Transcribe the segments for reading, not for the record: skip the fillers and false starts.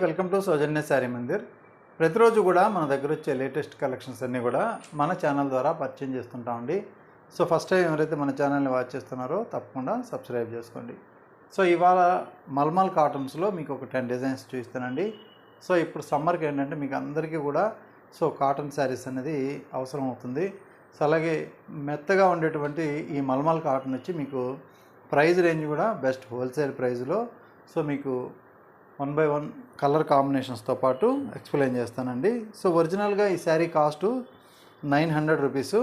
Welcome to సౌజన్య శారీ మందిర్. ప్రతిరోజు కూడా మన దగ్గర వచ్చే లేటెస్ట్ కలెక్షన్స్ అన్నీ కూడా మన ఛానల్ ద్వారా పరిచయం చేస్తుంటామండి. సో ఫస్ట్ టైం ఎవరైతే మన ఛానల్ని వాచ్ చేస్తున్నారో తప్పకుండా సబ్స్క్రైబ్ చేసుకోండి. సో ఇవాళ మల్మల్ కాటన్స్లో మీకు ఒక 10 డిజైన్స్ చూపిస్తానండి. సో ఇప్పుడు సమ్మర్కి ఏంటంటే మీకు అందరికీ కూడా కాటన్ శారీస్ అనేది అవసరం అవుతుంది. సో అలాగే మెత్తగా ఉండేటువంటి ఈ మల్మల్ కాటన్ వచ్చి మీకు ప్రైస్ రేంజ్ కూడా బెస్ట్ హోల్సేల్ ప్రైస్లో మీకు 1 by 1 కలర్ కాంబినేషన్స్తో పాటు ఎక్స్ప్లెయిన్ చేస్తానండి. సో ఒరిజినల్గా ఈ శారీ కాస్ట్ 900 రూపీస్.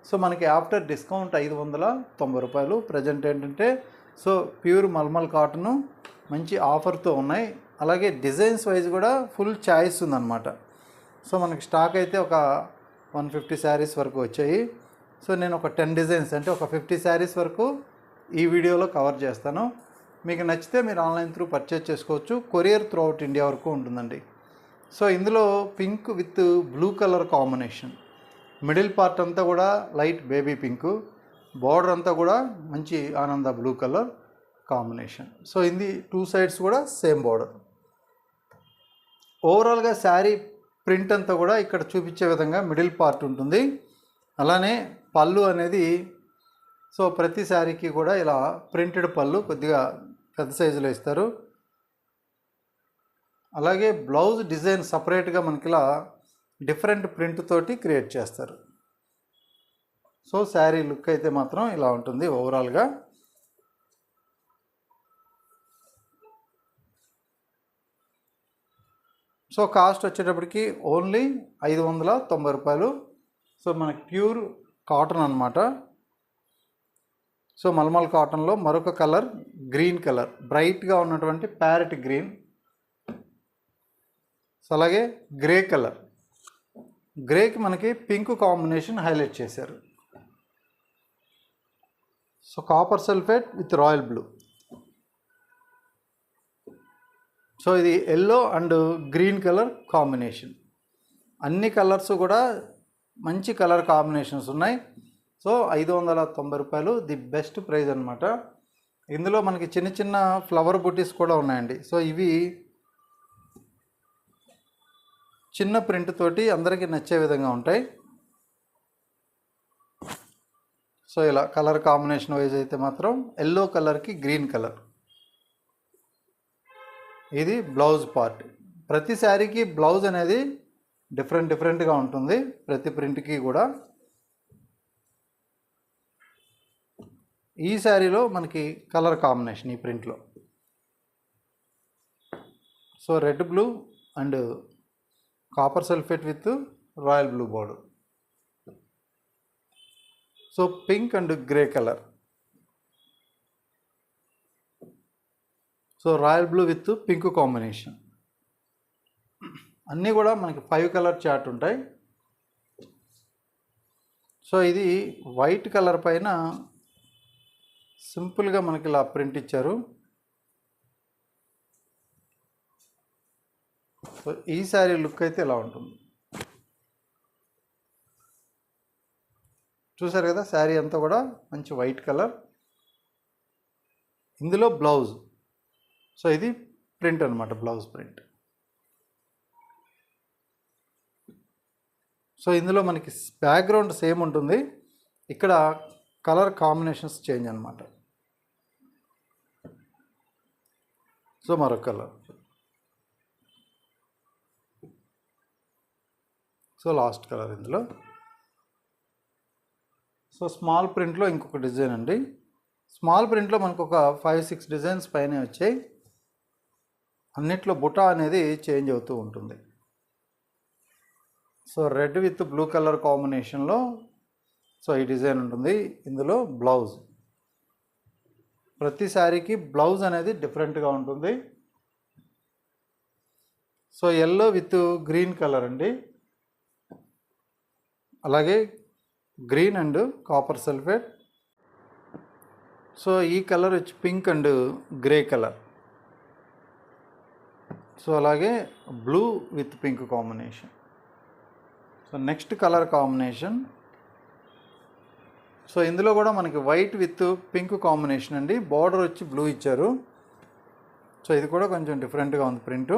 సో మనకి ఆఫ్టర్ డిస్కౌంట్ 590 రూపాయలు. ప్రజెంట్ ఏంటంటే ప్యూర్ మల్మల్ కాటను మంచి ఆఫర్తో ఉన్నాయి. అలాగే డిజైన్స్ వైజ్ కూడా ఫుల్ చాయిస్ ఉందన్నమాట. సో మనకి స్టాక్ అయితే ఒక 150 శారీస్ వరకు వచ్చాయి. సో నేను ఒక 10 డిజైన్స్ అంటే ఒక 50 శారీస్ వరకు ఈ వీడియోలో కవర్ చేస్తాను. మీకు నచ్చితే మీరు ఆన్లైన్ త్రూ పర్చేజ్ చేసుకోవచ్చు. కొరియర్ త్రూ అవుట్ ఇండియా వరకు ఉంటుందండి. సో ఇందులో pink with blue colour combination, middle part అంతా కూడా లైట్ బేబీ పింక్, బార్డర్ అంతా కూడా మంచి ఆనంద బ్లూ కలర్ కాంబినేషన్. సో ఇది 2 సైడ్స్ కూడా సేమ్ బార్డర్. ఓవరాల్గా శారీ ప్రింట్ అంతా కూడా ఇక్కడ చూపించే విధంగా మిడిల్ పార్ట్ ఉంటుంది. అలానే పళ్ళు అనేది ప్రతి శారీకి కూడా ఇలా ప్రింటెడ్ పళ్ళు కొద్దిగా పెద్ద సైజులో ఇస్తారు. అలాగే బ్లౌజ్ డిజైన్ సపరేట్గా మనకి ఇలా డిఫరెంట్ ప్రింట్ తోటి క్రియేట్ చేస్తారు. సో శారీ లుక్ అయితే మాత్రం ఇలా ఉంటుంది ఓవరాల్గా. సో కాస్ట్ వచ్చేటప్పటికి ఓన్లీ 590 రూపాయలు. సో మనకి ప్యూర్ కాటన్ అన్నమాట. సో మల్మల్ కాటన్లో మరొక కలర్ గ్రీన్ కలర్, బ్రైట్గా ఉన్నటువంటి ప్యారెట్ గ్రీన్. సో అలాగే గ్రే కలర్, గ్రేకి మనకి పింక్ కాంబినేషన్ హైలైట్ చేశారు. So copper sulphate with royal blue. So ఇది yellow and green colour combination. అన్ని కలర్స్ కూడా మంచి కలర్ కాంబినేషన్స్ ఉన్నాయి. సో 590 రూపాయలు ది బెస్ట్ ప్రైస్ అనమాట. ఇందులో మనకి చిన్న చిన్న ఫ్లవర్ బుటీస్ కూడా ఉన్నాయండి. సో ఇవి చిన్న ప్రింట్ తోటి అందరికీ నచ్చే విధంగా ఉంటాయి. సో ఇలా కలర్ కాంబినేషన్ వైజ్ అయితే మాత్రం ఎల్లో కలర్కి గ్రీన్ కలర్. ఇది బ్లౌజ్ పార్ట్. ప్రతి శారీకి బ్లౌజ్ అనేది డిఫరెంట్గా ఉంటుంది, ప్రతి ప్రింట్కి కూడా. ఈ శారీలో మనకి కలర్ కాంబినేషన్ ఈ ప్రింట్లో red blue and copper sulphate with royal blue border. Pink and grey colour. Royal blue with pink combination. అన్నీ కూడా మనకి 5 కలర్ చార్ట్ ఉంటాయి. ఇది వైట్ కలర్ పైన సింపుల్గా మనకి ఇలా ప్రింట్ ఇచ్చారు. ఈ శారీ లుక్ అయితే ఇలా ఉంటుంది. చూసారు కదా, శారీ అంతా కూడా మంచి వైట్ కలర్. ఇందులో బ్లౌజ్. ఇది ప్రింట్ అనమాట, బ్లౌజ్ ప్రింట్. ఇందులో మనకి బ్యాక్గ్రౌండ్ సేమ్ ఉంటుంది, ఇక్కడ కలర్ కాంబినేషన్స్ చేంజ్ అనమాట. మరొక కలర్. లాస్ట్ కలర్ ఇందులో. స్మాల్ ప్రింట్లో ఇంకొక డిజైన్ అండి. స్మాల్ ప్రింట్లో మనకు ఒక 5-6 డిజైన్స్ పైన వచ్చాయి. అన్నిట్లో బుటా అనేది చేంజ్ అవుతూ ఉంటుంది. రెడ్ విత్ బ్లూ కలర్ కాంబినేషన్లో ఈ డిజైన్ ఉంటుంది. ఇందులో బ్లౌజ్, ప్రతి శారీకి బ్లౌజ్ అనేది డిఫరెంట్గా ఉంటుంది. ఎల్లో విత్ గ్రీన్ కలర్ అండి. అలాగే గ్రీన్ అండ్ కాపర్ సల్ఫేట్. ఈ కలర్ వచ్చి పింక్ అండ్ గ్రే కలర్. అలాగే blue with pink combination. Next colour combination. ఇందులో కూడా మనకి వైట్ విత్ పింక్ కాంబినేషన్ అండి. బార్డర్ వచ్చి బ్లూ ఇచ్చారు. ఇది కూడా కొంచెం డిఫరెంట్గా ఉంది ప్రింటు.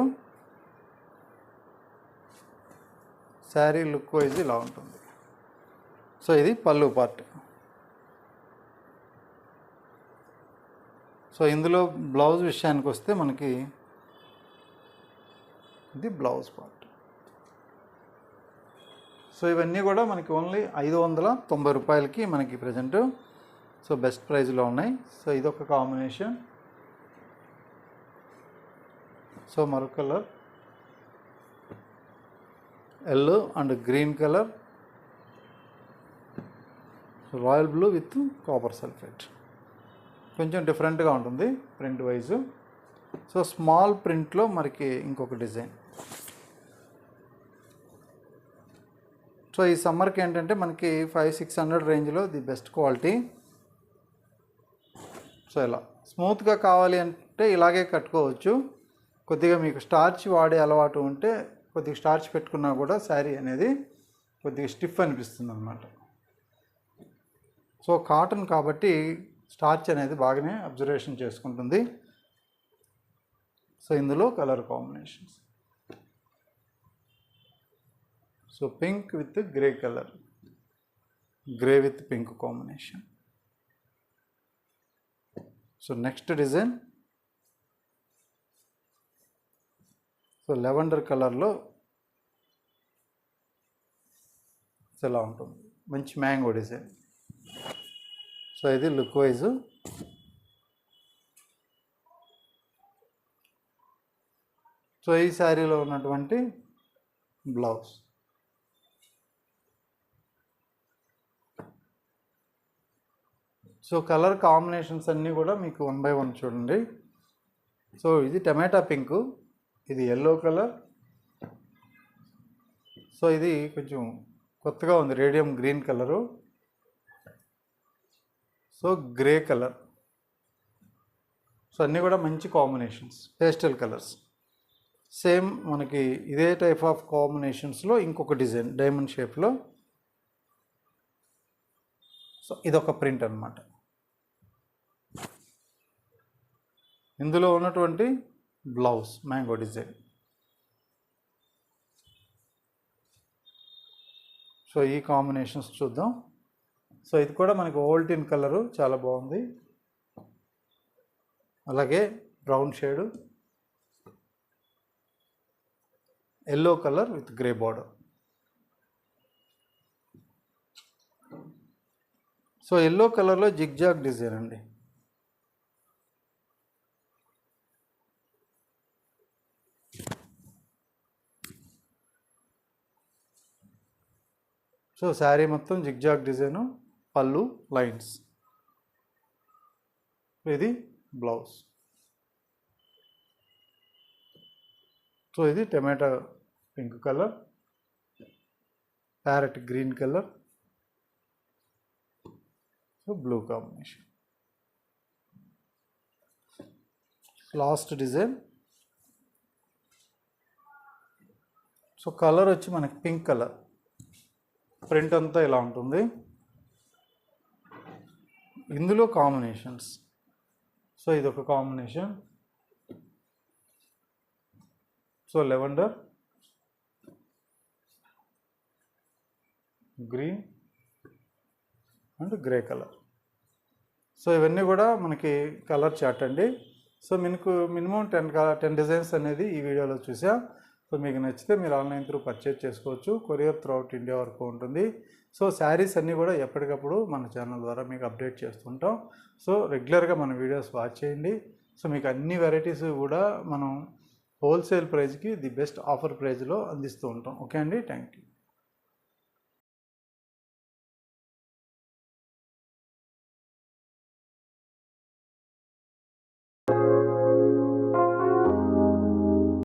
శారీ లుక్ వైజ్ ఇలా ఉంటుంది. సో ఇది పళ్ళు పార్ట్. సో ఇందులో బ్లౌజ్ విషయానికి వస్తే మనకి ఇది బ్లౌజ్ పార్ట్. సో ఇవన్నీ కూడా మనకి ఓన్లీ 590 రూపాయలకి మనకి ప్రజెంట్ సో బెస్ట్ ప్రైస్లో ఉన్నాయి. సో ఇదొక కాంబినేషన్. సో మరొక colour yellow and green colour, royal blue with copper sulphate. కొంచెం డిఫరెంట్గా ఉంటుంది ప్రింట్ వైజు. సో స్మాల్ ప్రింట్లో మనకి ఇంకొక డిజైన్. సో ఈ సమ్మర్కి ఏంటంటే మనకి 500-600 రేంజ్లో ది బెస్ట్ క్వాలిటీ. సో ఇలా స్మూత్గా కావాలి అంటే ఇలాగే కట్టుకోవచ్చు. కొద్దిగా మీకు స్టార్చ్ వాడే అలవాటు ఉంటే కొద్దిగా స్టార్చ్ పెట్టుకున్నా కూడా శారీ అనేది కొద్దిగా స్టిఫ్ అనిపిస్తుంది అన్నమాట. సో కాటన్ కాబట్టి స్టార్చ్ అనేది బాగానే అబ్జర్వేషన్ చేసుకుంటుంది. సో ఇందులో colour combinations. So pink with grey colour, grey with pink combination. So next design so lavender కలర్లో ఇలా ఉంటుంది, మంచి మ్యాంగో డిజైన్. సో ఇది లుక్ వైజ్. సో ఈ శారీలో ఉన్నటువంటి బ్లౌజ్. సో కలర్ కాంబినేషన్స్ అన్నీ కూడా మీకు 1 by 1 చూడండి. సో ఇది టమాటా పింకు, ఇది ఎల్లో కలర్. సో ఇది కొంచెం కొత్తగా ఉంది, radium green colour. So grey colour. So అన్నీ కూడా మంచి కాంబినేషన్స్, పేస్టల్ కలర్స్. సేమ్ మనకి ఇదే టైప్ ఆఫ్ కాంబినేషన్స్లో ఇంకొక డిజైన్ డైమండ్ షేప్లో. సో ఇదొక ప్రింట్ అన్నమాట. ఇందులో ఉన్నటువంటి బ్లౌజ్ మ్యాంగో డిజైన్. సో ఈ కాంబినేషన్స్ చూద్దాం. సో ఇది కూడా మనకి ఓల్టిన్ కలరు, చాలా బాగుంది. అలాగే brown shade, yellow colour with grey border. So yellow కలర్లో జిగ్జాగ్ డిజైన్ అండి. సో శారీ మొత్తం జిగ్జాగ్ డిజైను, పళ్ళు లైన్స్. ఇది బ్లౌజ్. సో ఇది టమాటా pink colour, parrot green colour, so blue combination. Last design. So colour వచ్చి మనకి పింక్ కలర్, ప్రింట్ అంతా ఇలా ఉంటుంది. ఇందులో కాంబినేషన్స్. సో ఇదొక combination. So lavender, green and grey colour. So ఇవన్నీ కూడా మనకి కలర్ చార్ట్ అండి. సో మీకు మినిమం 10 డిజైన్స్ అనేది ఈ వీడియోలో చూసా. సో మీకు నచ్చితే మీరు ఆన్లైన్ త్రూ పర్చేజ్ చేసుకోవచ్చు. కొరియర్ త్రూఅవుట్ ఇండియా వరకు ఉంటుంది. సో శారీస్ అన్నీ కూడా ఎప్పటికప్పుడు మన ఛానల్ ద్వారా మీకు అప్డేట్ చేస్తుంటాం. సో రెగ్యులర్గా మన వీడియోస్ వాచ్ చేయండి. సో మీకు అన్ని వెరైటీస్ కూడా మనం హోల్సేల్ ప్రైస్కి ది బెస్ట్ ఆఫర్ ప్రైస్లో అందిస్తూ ఉంటాం. ఓకే అండి, థ్యాంక్ యూ.